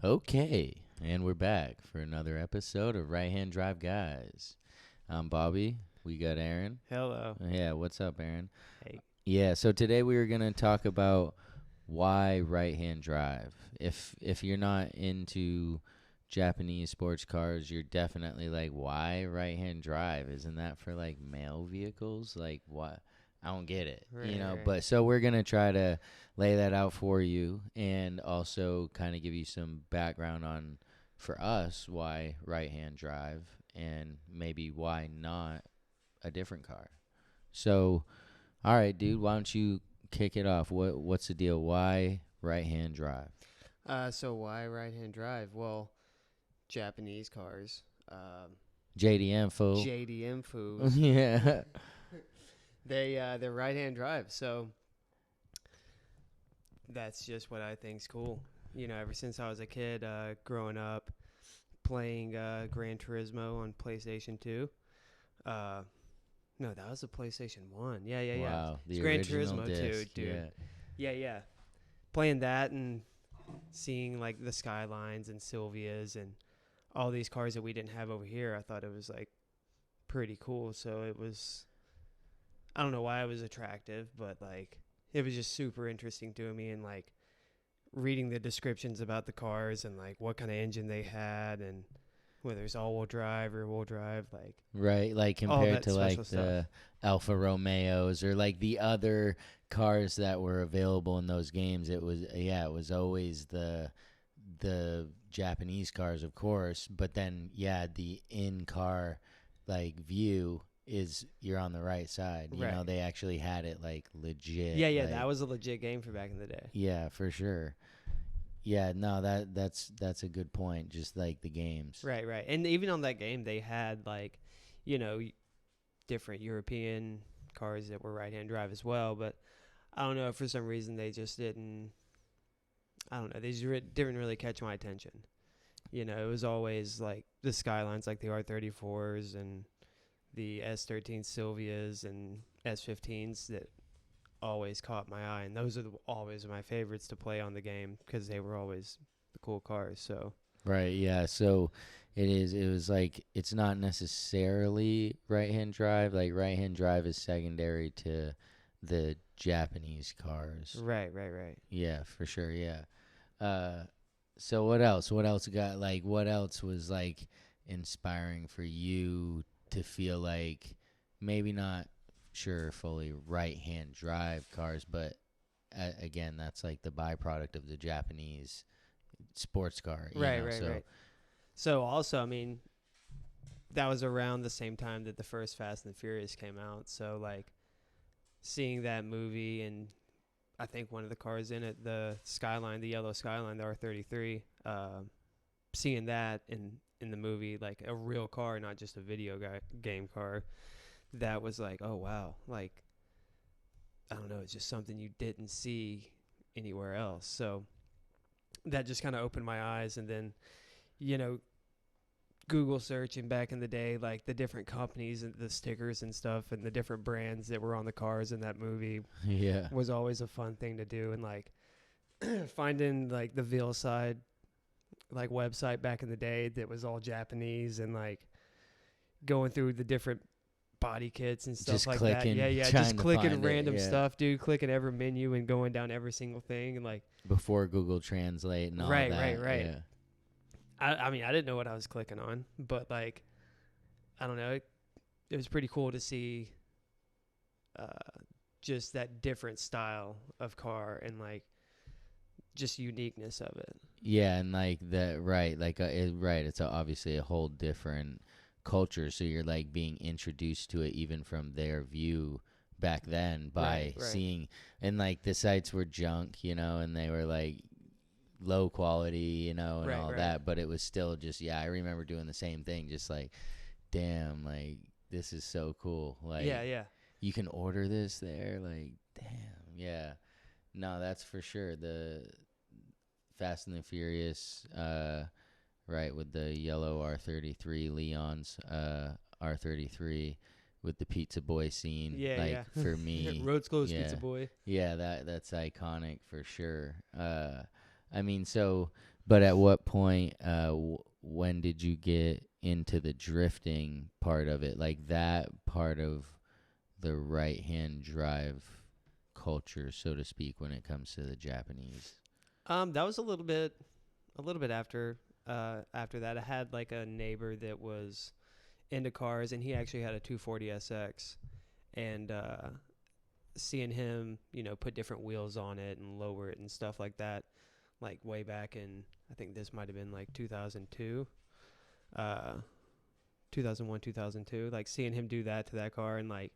Okay, and we're back for another episode of Right Hand Drive Guys. I'm Bobby. We got Aaron. Hello. Yeah, what's up, Aaron? Hey. Yeah, so today we were going to talk about why right-hand drive. If you're not into Japanese sports cars, you're definitely like, why right-hand drive? Isn't that for like male vehicles? Like, what? I don't get it, Right. But so we're going to try to lay that out for you and also kind of give you some background on, for us, why right-hand drive and maybe why not a different car. So, all right, dude, why don't you kick it off? What's the deal? Why right-hand drive? So why right-hand drive? Well, Japanese cars. JDM, fool. JDM fools. Yeah. They're right-hand drive. So that's just what I think's cool. You know, ever since I was a kid, growing up, playing Gran Turismo on PlayStation 2. No, that was the PlayStation 1. Yeah. Wow, the Gran original Turismo disc, 2, dude. Yeah. Playing that and seeing like the Skylines and Sylvias and all these cars that we didn't have over here, I thought it was like pretty cool. So it was, I don't know why it was attractive, but like it was just super interesting to me, and like reading the descriptions about the cars and like what kind of engine they had and whether it's all-wheel drive or wheel drive, like Right, like all compared that to like special stuff. the Alfa Romeos or like the other cars that were available in those games. It was always the Japanese cars, of course, but then the in-car like view is you're on the right side. You know, they actually had it like legit. Yeah, like, that was a legit game for back in the day. Yeah, for sure. Yeah, no, that's a good point. Just like the games. Right. And even on that game, they had like, you know, different European cars that were right-hand drive as well. But I don't know, for some reason they just didn't. I don't know. They just didn't really catch my attention. You know, it was always like the Skylines, like the R34s and the S13 Sylvias and S15s that always caught my eye, and those are always my favorites to play on the game because they were always the cool cars. So Right, yeah. So it was like it's not necessarily right-hand drive. Like right-hand drive is secondary to the Japanese cars. right. Yeah, for sure, yeah. So what else? What else got like what else was like inspiring for you to feel like maybe not sure fully right-hand drive cars, but again, that's like the byproduct of the Japanese sports car. Right. So also, I mean, that was around the same time that the first Fast and the Furious came out. So like seeing that movie, and I think one of the cars in it, the Skyline, the yellow Skyline, the R33, seeing that in the movie, like a real car, not just a video game car, that was like, oh wow, like I don't know, it's just something you didn't see anywhere else. So that just kind of opened my eyes. And then, you know, Google searching back in the day, like the different companies and the stickers and stuff and the different brands that were on the cars in that movie was always a fun thing to do. And like finding like the Veilside like website back in the day that was all Japanese, and like going through the different body kits and stuff just like clicking, that. Yeah, trying just to clicking find random stuff, dude. Clicking every menu and going down every single thing, and like before Google Translate and all right. that. Yeah. I mean, I didn't know what I was clicking on, but like, I don't know. It was pretty cool to see just that different style of car and like just uniqueness of it. Yeah, and like that, right? Like, it's obviously a whole different culture. So you're like being introduced to it even from their view back then by seeing, and like the sites were junk, and they were like low quality, and all that. But it was still just, I remember doing the same thing, just like, damn, like this is so cool. Like, yeah. You can order this there, like, damn, yeah. No, that's for sure. The Fast and the Furious, right, with the yellow R33 Leon's R33 with the pizza boy scene. Yeah, like yeah. for me, Roads closed, yeah, pizza boy. yeah, that's iconic for sure. I mean, so, but at what point, when did you get into the drifting part of it? Like that part of the right hand drive culture, so to speak, when it comes to the Japanese. That was a little bit after that. I had like a neighbor that was into cars, and he actually had a 240 SX, and seeing him, put different wheels on it and lower it and stuff like that, like way back in, I think this might have been like 2002, 2001, 2002, like seeing him do that to that car. And like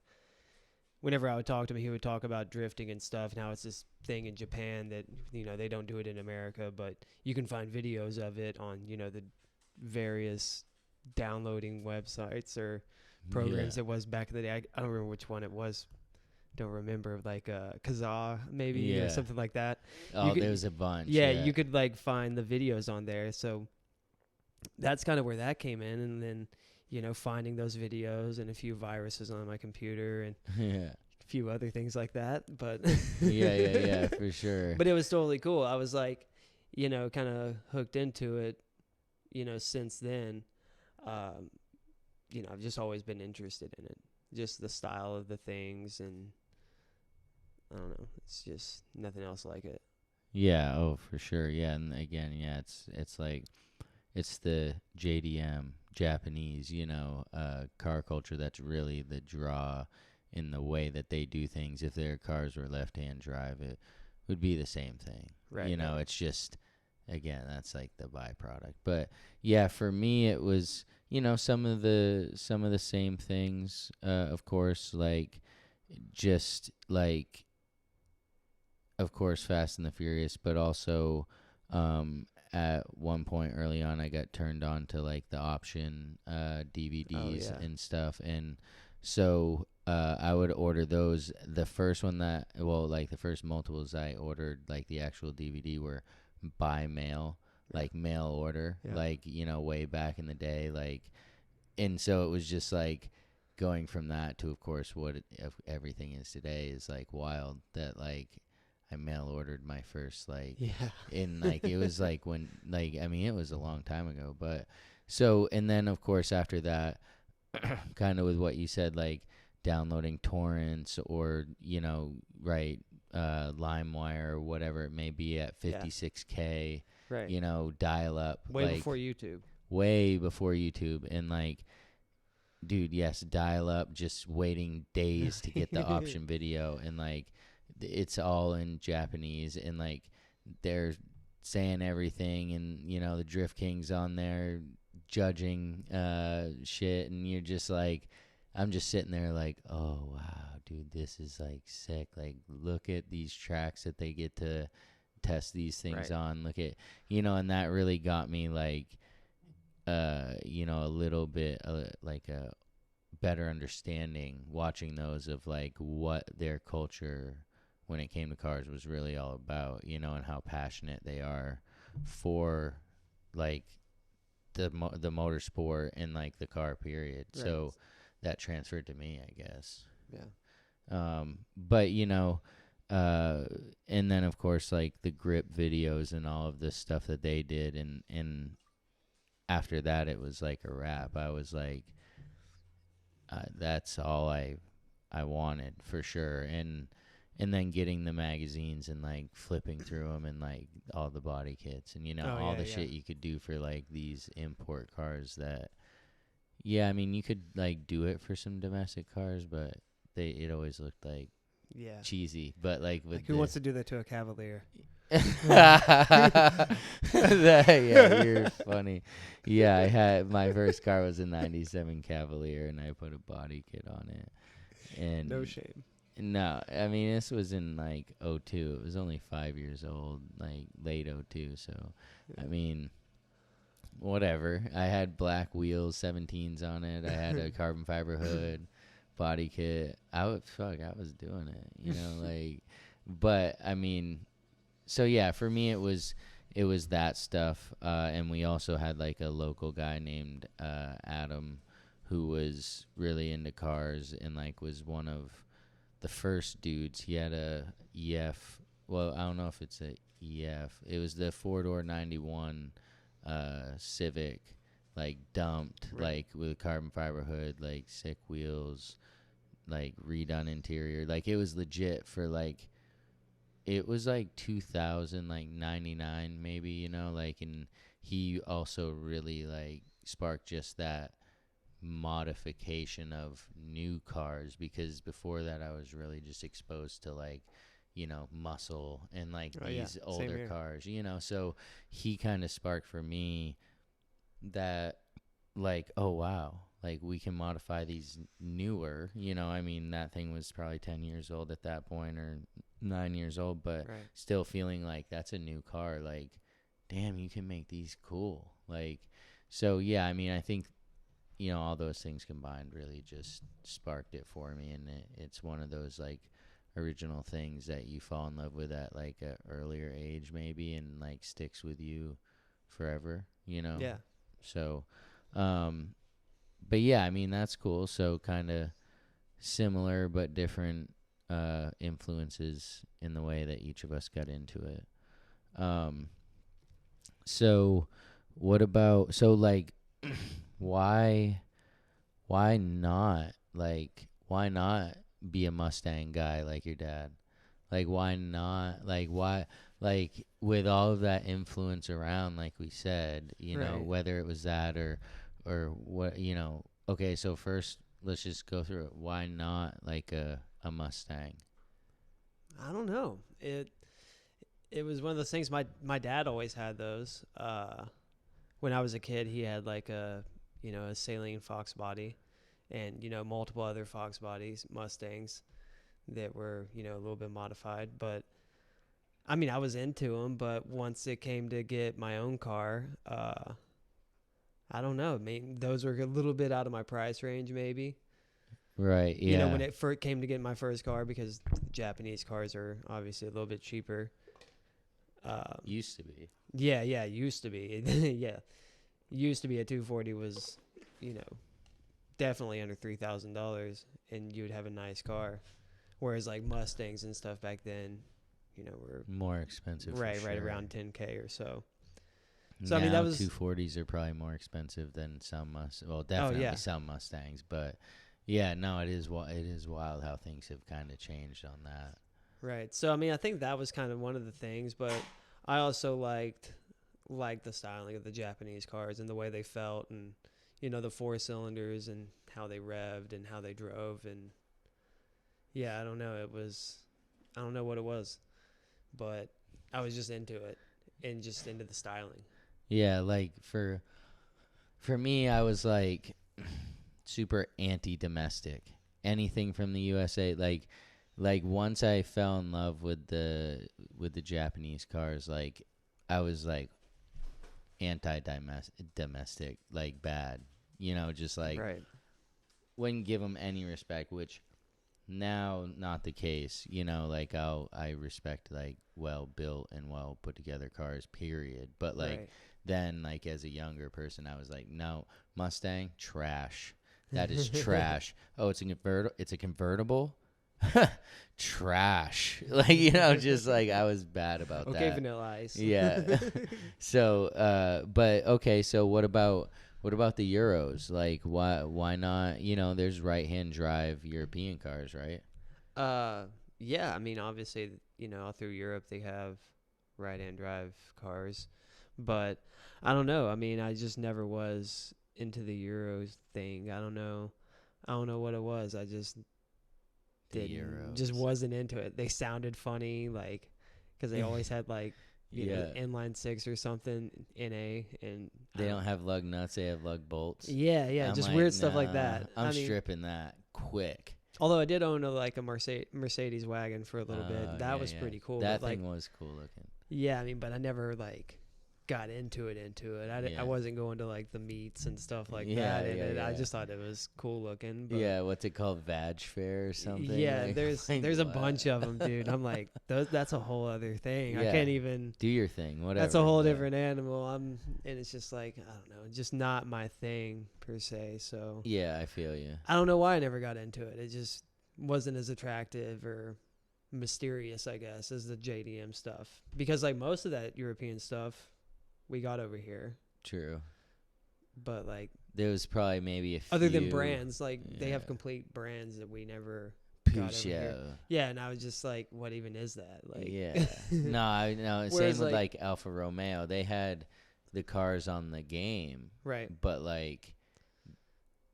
whenever I would talk to him, he would talk about drifting and stuff, and how it's this thing in Japan that, they don't do it in America, but you can find videos of it on, the various downloading websites or programs. It was back in the day. I don't remember which one it was. Don't remember, like Kazaa maybe or something like that. Oh, there was a bunch. Yeah, you could like find the videos on there. So that's kind of where that came in, and then finding those videos and a few viruses on my computer and a few other things like that. But yeah, for sure. But it was totally cool. I was like, kind of hooked into it, since then. I've just always been interested in it, just the style of the things, and I don't know, it's just nothing else like it. Yeah, oh, for sure. Yeah, and again, it's like it's the JDM Japanese, car culture that's really the draw in the way that they do things. If their cars were left-hand drive, it would be the same thing. Right. It's just, again, that's like the byproduct. But yeah, for me, it was, some of the same things, of course, like just like, of course, Fast and the Furious, but also, at one point early on, I got turned on to like the option DVDs and stuff, and so I would order those. The first one the first multiples I ordered, like the actual DVD, were by mail, like mail order, like way back in the day, like, and so it was just like going from that to, of course, what everything is today is like wild. That like I mail ordered my first, like, in like, it was like when, like, I mean, it was a long time ago, but so, and then of course after that, kind of with what you said, like downloading torrents or, LimeWire or whatever it may be at 56K, right. Dial up. Way before YouTube. Way before YouTube. And like, dude, yes, dial up, just waiting days to get the option video. And like, it's all in Japanese, and like they're saying everything, and the Drift King's on there judging shit, and you're just like, I'm just sitting there like, oh wow, dude, this is like sick. Like, look at these tracks that they get to test these things on. Look at, and that really got me like a little bit like a better understanding watching those of like what their culture when it came to cars was really all about, and how passionate they are for like the motorsport and like the car period. Right. So that transferred to me, I guess. Yeah. But and then of course like the grip videos and all of this stuff that they did, and after that it was like a wrap. I was like, that's all I wanted for sure. And then getting the magazines and like flipping through them and like all the body kits and all the shit you could do for like these import cars that, I mean, you could like do it for some domestic cars, but it always looked like cheesy. But like with who wants to do that to a Cavalier? You're funny. Yeah, I had my first car was a '97 Cavalier, and I put a body kit on it. And no shame. No, I mean, this was in like '02. It was only 5 years old, like late '02. So, I mean, whatever. I had black wheels, 17s on it. I had a carbon fiber hood, body kit. I was doing it, like. But I mean, so yeah, for me it was that stuff, and we also had like a local guy named Adam, who was really into cars and like was one of the first dudes. He had a EF. Well, I don't know if it's a EF. It was the 4-door 91 Civic, like dumped, like with a carbon fiber hood, like sick wheels, like redone interior. Like it was legit for like, it was like 2000, like 99 maybe, you know, like, and he also really like sparked just that modification of new cars, because before that I was really just exposed to like, you know, muscle and like these older cars, you know. So he kind of sparked for me that like, oh wow, like we can modify these newer, you know. I mean, that thing was probably 10 years old at that point, or 9 years old, but still feeling like that's a new car. Like, damn, you can make these cool. Like, so yeah, I mean, I think, you know, all those things combined really just sparked it for me, and it's one of those like original things that you fall in love with at like an earlier age maybe, and like sticks with you forever, you know. Yeah. So but yeah, I mean, that's cool. So kind of similar but different influences in the way that each of us got into it. So what about, so like why not, like why not be a Mustang guy like your dad? Like why not, like why, like with all of that influence around, like we said, you know, whether it was that or what, you know. Okay, so first let's just go through it. Why not like a Mustang? I don't know. It was one of those things. My dad always had those. When I was a kid, he had like a Saline Fox body, and multiple other Fox bodies, Mustangs, that were a little bit modified. But I mean, I was into them. But once it came to get my own car, I don't know. I mean, those were a little bit out of my price range, maybe. Right. Yeah. When it first came to get my first car, because Japanese cars are obviously a little bit cheaper. Used to be. Yeah, used to be. Yeah. Used to be a 240 was, definitely under $3,000, and you would have a nice car. Whereas like Mustangs and stuff back then, were more expensive. Right, for right sure. around $10K or so. So now, I mean, that was 240s are probably more expensive than some definitely some Mustangs, but yeah, no, it is wild how things have kind of changed on that. Right. So I mean, I think that was kind of one of the things, but I also liked the styling of the Japanese cars and the way they felt, and the 4 cylinders and how they revved and how they drove, and yeah, I don't know what it was, but I was just into it and just into the styling. Yeah, like for me, I was like super anti-domestic. Anything from the USA, like once I fell in love with the Japanese cars, like I was like anti-domestic, like bad, just like wouldn't give them any respect, which now not the case, like I respect like well built and well put together cars, period. But like then, like as a younger person, I was like, no, Mustang, trash. That is trash. Oh, it's a convertible. Trash. Like, just like I was bad about that. Okay, Vanilla Ice. Yeah. So but okay, so what about the Euros? Like why not, there's right-hand drive European cars, right? Yeah, I mean, obviously, all through Europe they have right-hand drive cars, but I don't know. I mean, I just never was into the Euros thing. I don't know what it was. I just wasn't into it. They sounded funny, like, because they always had like inline 6 or something NA, and they don't have lug nuts. They have lug bolts. Yeah, I'm just like, weird stuff like that. I'm stripping that quick. Although I did own a Mercedes wagon for a little bit. That was pretty cool. That thing was cool looking. Yeah, I mean, but I never got into it. I wasn't going to like the meets and stuff like that. And I just thought it was cool looking. But what's it called? Vag Fair or something? Yeah, like, there's a bunch of them, dude. I'm like, that's a whole other thing. I can't even do your thing. Whatever. That's a whole different animal. And it's just like, I don't know, just not my thing per se. So yeah, I feel you. I don't know why I never got into it. It just wasn't as attractive or mysterious, I guess, as the JDM stuff. Because like most of that European stuff we got over here. True. But like there was probably maybe a few. Other than brands, like they have complete brands that we never got over here. Yeah, and I was just like, what even is that? Like No, same with like Alfa Romeo. They had the cars on the game. Right. But like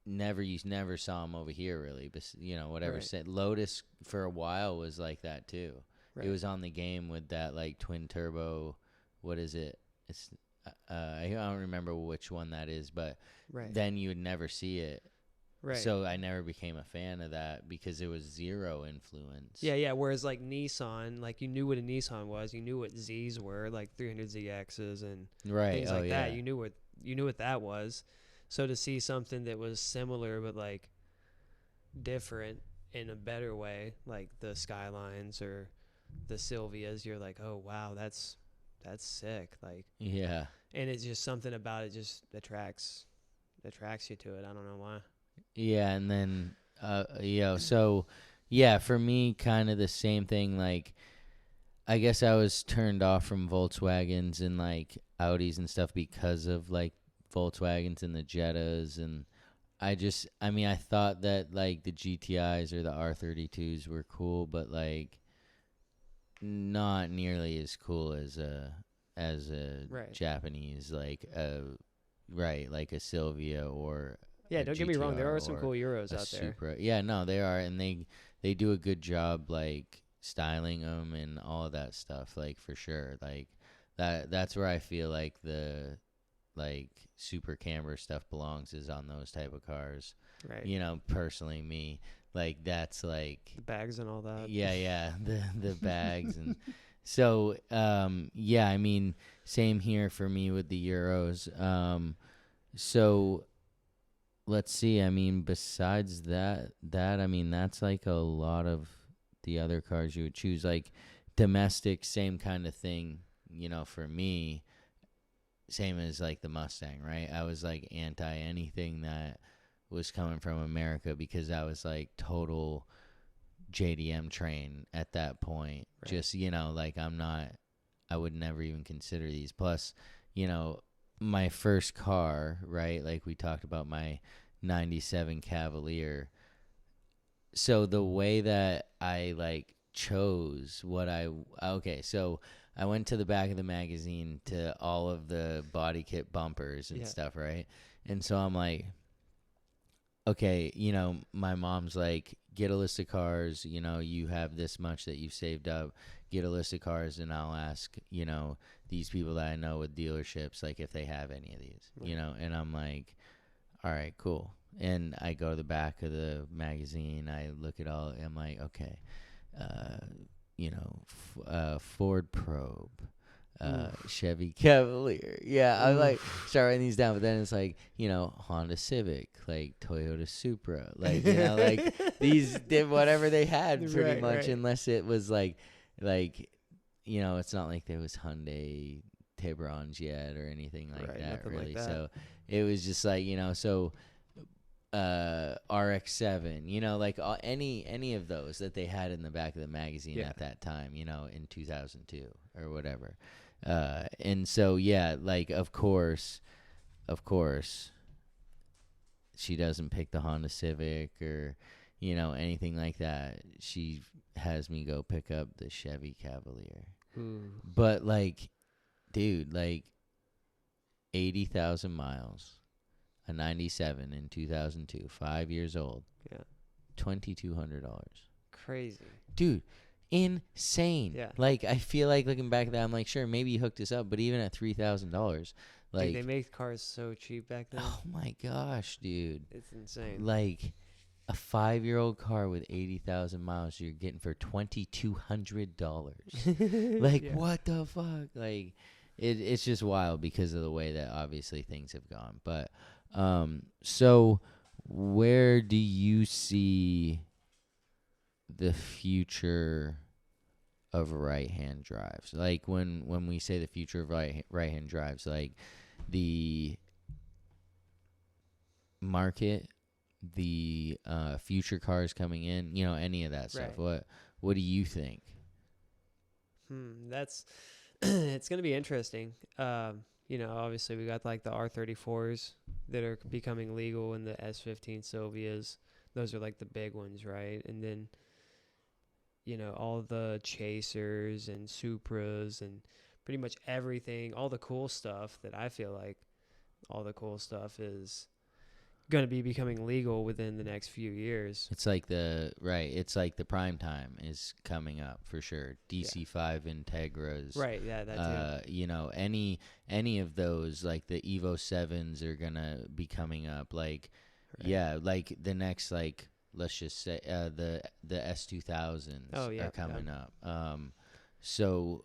you never saw them over here really, but whatever. Said Lotus for a while was like that too. Right. It was on the game with that like twin turbo. What is it? It's I don't remember which one that is, but then you would never see it. Right. So I never became a fan of that because it was zero influence. Yeah. Whereas like Nissan, like you knew what a Nissan was, you knew what Zs were, like 300ZXs and things like that. You knew what that was. So to see something that was similar but like different in a better way, like the Skylines or the Silvias, you're like, oh wow, that's sick. Like and it's just something about it just attracts you to it. I don't know why. Yeah, and then so for me kind of the same thing. Like I guess I was turned off from Volkswagens and like Audis and stuff because of like Volkswagens and the Jettas, and I thought that like the GTIs or the R32s were cool, but like not nearly as cool as a Japanese like like a Silvia or don't get me wrong, there are some cool Euros out there. Supra. Yeah, no, they are, and they do a good job like styling them and all of that stuff, like for sure. Like that's where I feel like the like super camber stuff belongs, is on those type of cars. Right. Personally me, like that's like the bags and all that. Yeah, the bags and so I mean same here for me with the Euros. So let's see. I mean, besides that I mean that's like a lot of the other cars you would choose, like domestic, same kind of thing. For me, same as like the Mustang, right? I was like anti anything that was coming from America because I was like total JDM train at that point. Right. Just, like I would never even consider these. Plus, my first car, right? Like we talked about my 97 Cavalier. So the way that I like chose so I went to the back of the magazine to all of the body kit bumpers and stuff, right? And so I'm like, okay, my mom's like, get a list of cars, you have this much that you've saved up, get a list of cars, and I'll ask, these people that I know with dealerships, like if they have any of these, and I'm like, all right, cool. And I go to the back of the magazine, I look at all, I'm like, okay, Ford Probe, Chevy Cavalier. Yeah, I like start writing these down, but then it's like, Honda Civic, like Toyota Supra, like, like these did whatever they had pretty much, right. Unless it was like, it's not like there was Hyundai Tiburons yet or anything like that, really. Like that. So it was just like, so RX-7, like any of those that they had in the back of the magazine at that time, in 2002 or whatever. And so, like, of course, she doesn't pick the Honda Civic or, anything like that. She has me go pick up the Chevy Cavalier. But, like, dude, like, 80,000 miles. A 97 in 2002, 5 years old. Yeah. $2,200. Crazy. Dude, insane. Yeah. Like, I feel like looking back at that, I'm like, sure, maybe you hooked us up, but even at $3,000, like. Dude, they make cars so cheap back then. Oh my gosh, dude. It's insane. Like, a 5-year-old car with 80,000 miles you're getting for $2,200. Like, what the fuck? Like, it's just wild because of the way that obviously things have gone. But so where do you see the future of right-hand drives? Like when we say the future of right-hand drives, like the market, the future cars coming in, any of that stuff. What do you think? That's it's gonna be interesting. Obviously we got like the R34s that are becoming legal and the S15 Silvias. Those are like the big ones, right? And then all the Chasers and Supras and pretty much everything, all the cool stuff that I feel like all the cool stuff is going to be becoming legal within the next few years. It's like the prime time is coming up for sure. DC5 Integras. Right, yeah, that too. Any of those, like the Evo 7s are going to be coming up. Like, like the next, like, let's just say the S2000s are coming up. So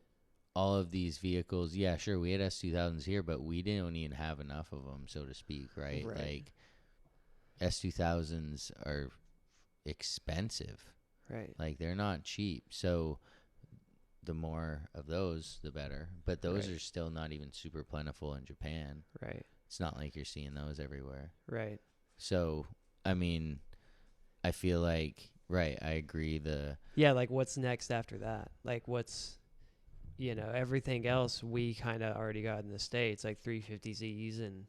all of these vehicles, sure, we had S2000s here, but we didn't even have enough of them, so to speak, right? Like S2000s are expensive. Right. Like they're not cheap. So the more of those, the better. But those are still not even super plentiful in Japan. Right. It's not like you're seeing those everywhere. Right. So, I mean, I feel like, I agree. Like what's next after that? Like what's, everything else we kind of already got in the States, like 350Zs and.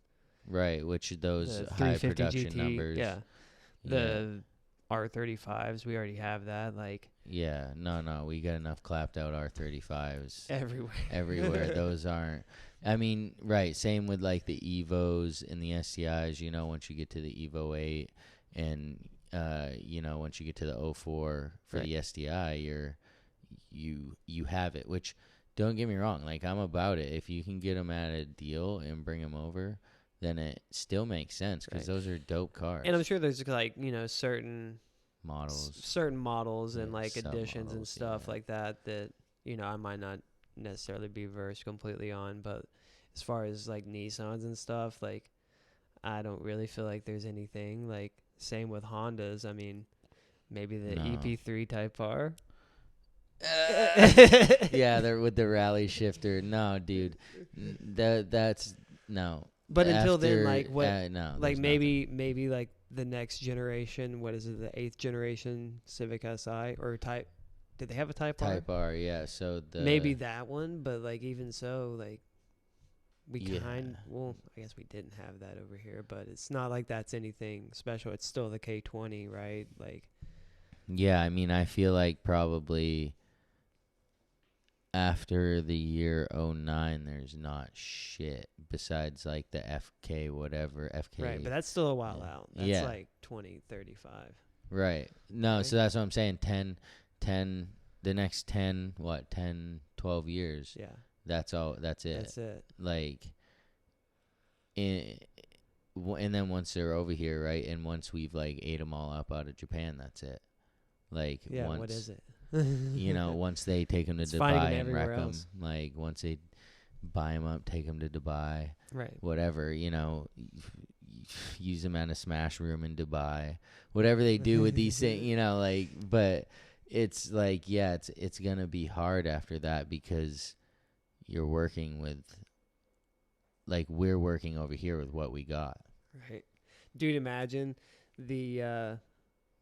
Right, which those high production GT, numbers. Yeah. The R35s, we already have that. Like. Yeah, no, we got enough clapped out R35s. Everywhere. Those aren't. I mean, right, same with like the Evos and the STIs, once you get to the Evo 8 and, once you get to the 04 for the STI, you have it, which don't get me wrong. Like, I'm about it. If you can get them at a deal and bring them over, then it still makes sense because those are dope cars. And I'm sure there's like, certain models and like additions and stuff like that, I might not necessarily be versed completely on, but as far as like Nissans and stuff, like I don't really feel like there's anything. Like same with Hondas. I mean, maybe the EP3 Type R. They're with the rally shifter. No, dude, that's no. But until then, like what? No, like maybe like the next generation. What is it? The 8th generation Civic Si or Type? Did they have a Type R? Type R, yeah. So maybe that one, but like even so, like we I guess we didn't have that over here, but it's not like that's anything special. It's still the K20, right? Like. Yeah, I mean, I feel like probably after the year 09, there's not shit besides like the FK whatever FK. Right, but that's still a while out. That's like 2035. Right. No, right? So that's what I'm saying. 10, the next 10, 12 years. Yeah. That's all. That's it. That's it. Like, and then once they're over here, right, and once we've like ate them all up out of Japan, that's it. Like, once, what is it? Once they take them to Dubai and wreck them, like once they buy them up, take them to Dubai, right? Whatever, use them at a smash room in Dubai, whatever they do with these things, like. But it's like, it's gonna be hard after that because you're working with, like, we're working over here with what we got. Right, dude. Imagine the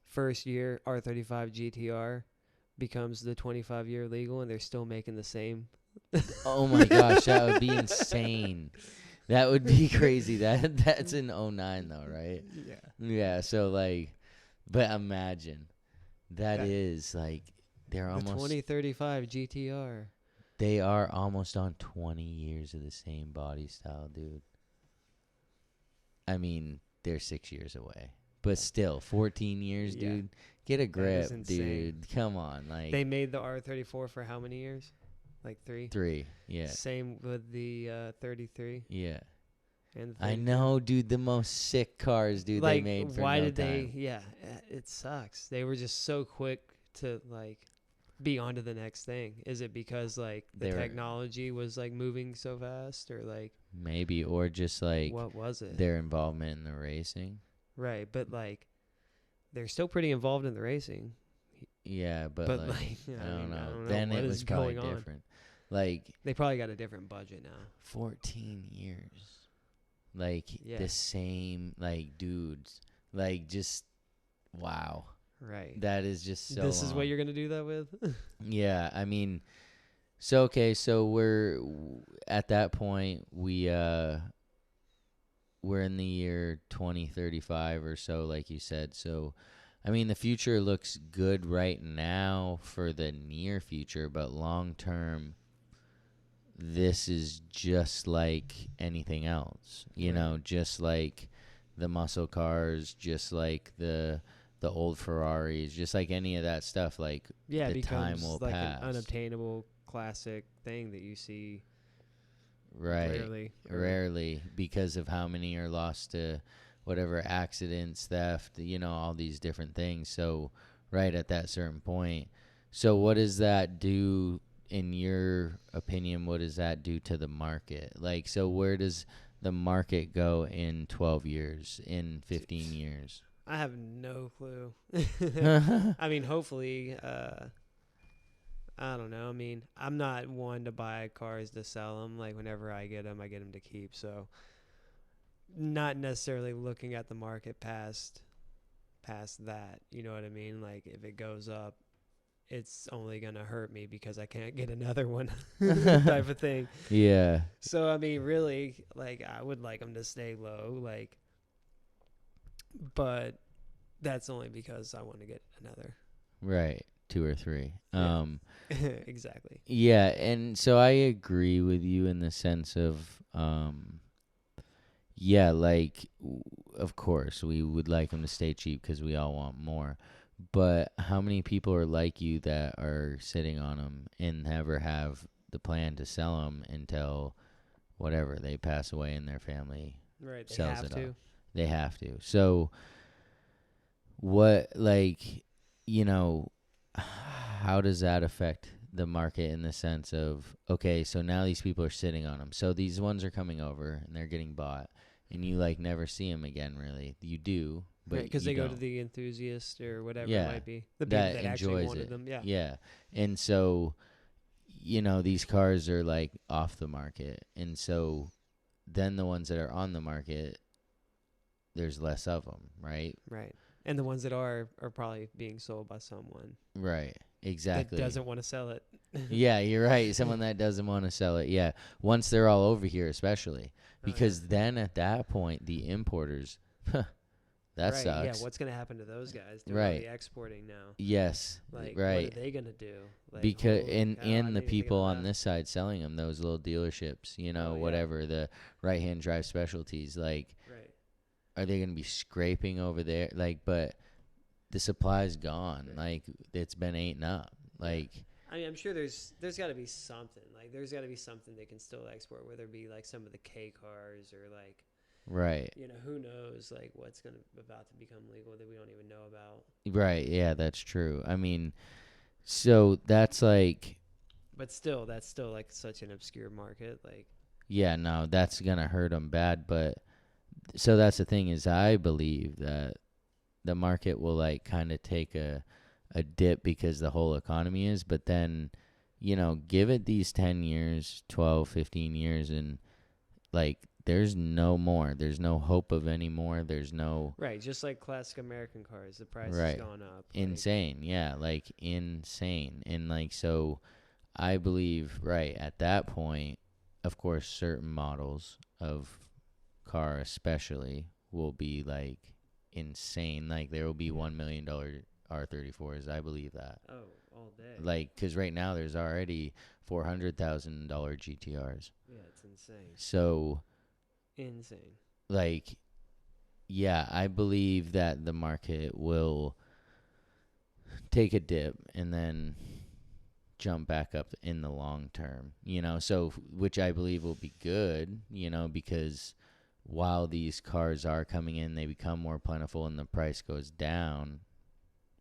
first year R35 GTR becomes the 25-year legal and they're still making the same. Oh my gosh, that would be insane. That would be crazy. That's in 09 though, right? Yeah, so like, but imagine that is like they're the almost 2035 GTR. They are almost on 20 years of the same body style, dude. I mean, they're 6 years away. But still, 14 years, dude. Get a grip, dude. Come on, like. They made the R34 for how many years? Like 3? 3, yeah. Same with the 33. Yeah. And I know, dude. The most sick cars, dude. Like, they made for why no did time. they? Yeah, it sucks. They were just so quick to like be on to the next thing? Is it because like the technology was like moving so fast, or like maybe, or just like what was it? Their involvement in the racing. Right, but like they're still pretty involved in the racing. Yeah, but like I don't know. Then it was probably different. Like they probably got a different budget now. 14 years. Like the same like dudes. Like just wow. Right. That is just so This is what you're going to do that with? Yeah, I mean, so okay, so we're at that point we're in the year 2035 or so, like you said. So I mean, the future looks good right now for the near future, but long term this is just like anything else, you know, just like the muscle cars, just like the old Ferraris, just like any of that stuff. Like the time will like pass. An unobtainable classic thing that you see rarely because of how many are lost to whatever accidents, theft, you know, all these different things. So right at that certain point. So what does that do? In your opinion, what does that do to the market? Like, so where does the market go in 12 years, in 15 years? I have no clue. I mean, hopefully, I don't know. I mean, I'm not one to buy cars to sell them. Like, whenever I get them to keep. So, not necessarily looking at the market past that. You know what I mean? Like, if it goes up, it's only going to hurt me because I can't get another one type of thing. Yeah. So, I mean, really, like, I would like them to stay low, like, but that's only because I want to get another. Right. 2 or 3. Yeah. Exactly. Yeah. And so I agree with you in the sense of, yeah, like, of course, we would like them to stay cheap because we all want more. But how many people are like you that are sitting on them and never have the plan to sell them until whatever they pass away and their family sells it off? They have to. So what, like, you know, how does that affect the market in the sense of, okay, so now these people are sitting on them. So these ones are coming over and they're getting bought and you like never see them again, really. You do. Because they go to the enthusiast or whatever it might be. The people that actually wanted them. Yeah. Yeah. And so, you know, these cars are like off the market. And so then the ones that are on the market, there's less of them, right? Right. And the ones that are probably being sold by someone. Right. Exactly. That doesn't want to sell it. Yeah, you're right. Someone that doesn't want to sell it. Yeah. Once they're all over here, especially. Because then at that point, the importers, that sucks. Yeah, what's going to happen to those guys? They're really exporting now. Yes. Like, right. What are they going to do? Like, because and the people on this side selling them, those little dealerships, you know, whatever, the right-hand drive specialties, like, are they going to be scraping over there? Like, but the supply's gone. Like, it's been eaten up. Like, I mean, I'm sure there's got to be something. Like, there's got to be something they can still export, whether it be like some of the K cars or like, right. You know, who knows, like, what's about to become legal that we don't even know about. Right, yeah, that's true. I mean, so that's like... But still, that's still, like, such an obscure market, like... Yeah, no, that's going to hurt them bad, but... So that's the thing is I believe that the market will, like, kind of take a dip because the whole economy is, but then, you know, give it these 10 years, 12, 15 years, and, like... There's no more. There's no hope of any more. There's no... Right, just like classic American cars. The price has gone up. Insane, yeah, like insane. And like, so I believe, right, at that point, of course, certain models of car especially will be like insane. Like there will be $1 million R34s. I believe that. Oh, all day. Like, because right now there's already $400,000 GTRs. Yeah, it's insane. So... Insane. Like, yeah, I believe that the market will take a dip and then jump back up in the long term, you know, so which I believe will be good, you know, because while these cars are coming in, they become more plentiful and the price goes down,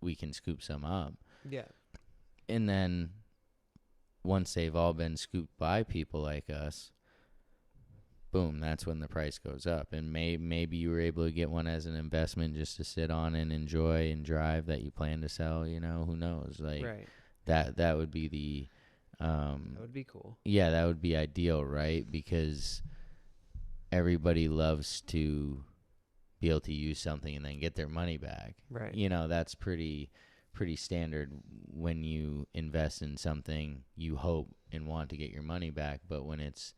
we can scoop some up. Yeah. And then once they've all been scooped by people like us, boom, that's when the price goes up. And maybe you were able to get one as an investment just to sit on and enjoy and drive that you plan to sell, who knows? Like Right. that would be the That would be cool. yeah, that would be ideal, right? Because everybody loves to be able to use something and then get their money back. Right. That's pretty standard. When you invest in something, you hope and want to get your money back. But when it's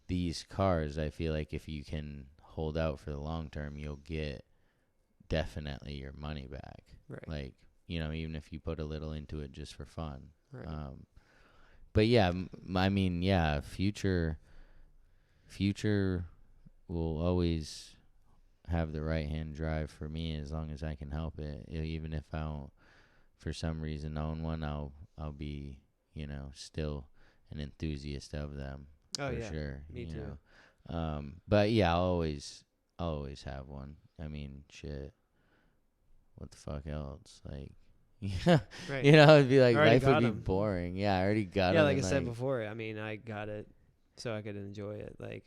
these cars, I feel like if you can hold out for the long term, you'll get definitely your money back. Right. Like, even if you put a little into it just for fun. Right. But yeah, I mean, yeah, future will always have the right-hand drive for me as long as I can help it. Even if I don't, for some reason, own one, I'll be, still an enthusiast of them. Oh, for yeah. sure. Me too. But yeah, I'll always have one. I mean, shit. What the fuck else? Like, yeah, Right. it'd be like life would be 'em. boring. Yeah, I already got it. Yeah, like I said before, I mean, I got it so I could enjoy it. Like,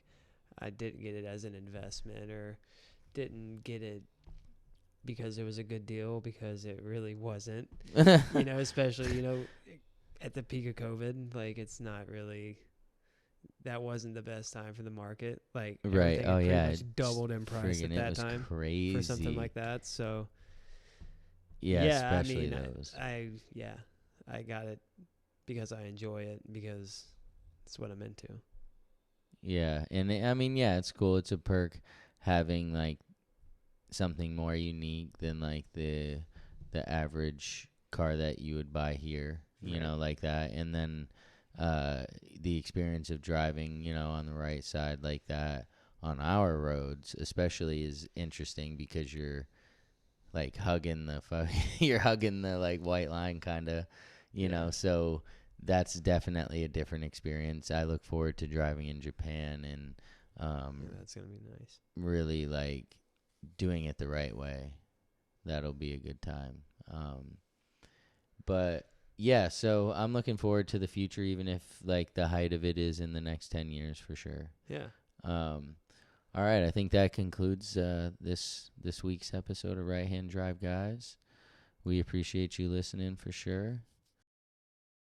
I didn't get it as an investment or didn't get it because it was a good deal, because it really wasn't. Especially, at the peak of COVID, like, it's not really, that wasn't the best time for the market. Like, right. Oh, yeah. Much doubled in price at that time crazy for something like that. So, yeah, especially I mean, those. I got it because I enjoy it, because it's what I'm into. Yeah, and I mean, yeah, it's cool. It's a perk having like something more unique than like the average car that you would buy here, like that. And then the experience of driving, on the right side like that on our roads especially is interesting, because you're like hugging you're hugging the like white line kind of, so that's definitely a different experience. I look forward to driving in Japan and that's gonna be nice. really like doing it the right way. That'll be a good time. But yeah, so I'm looking forward to the future, even if like the height of it is in the next 10 years for sure. Yeah. All right, I think that concludes this week's episode of Right Hand Drive, guys. We appreciate you listening for sure.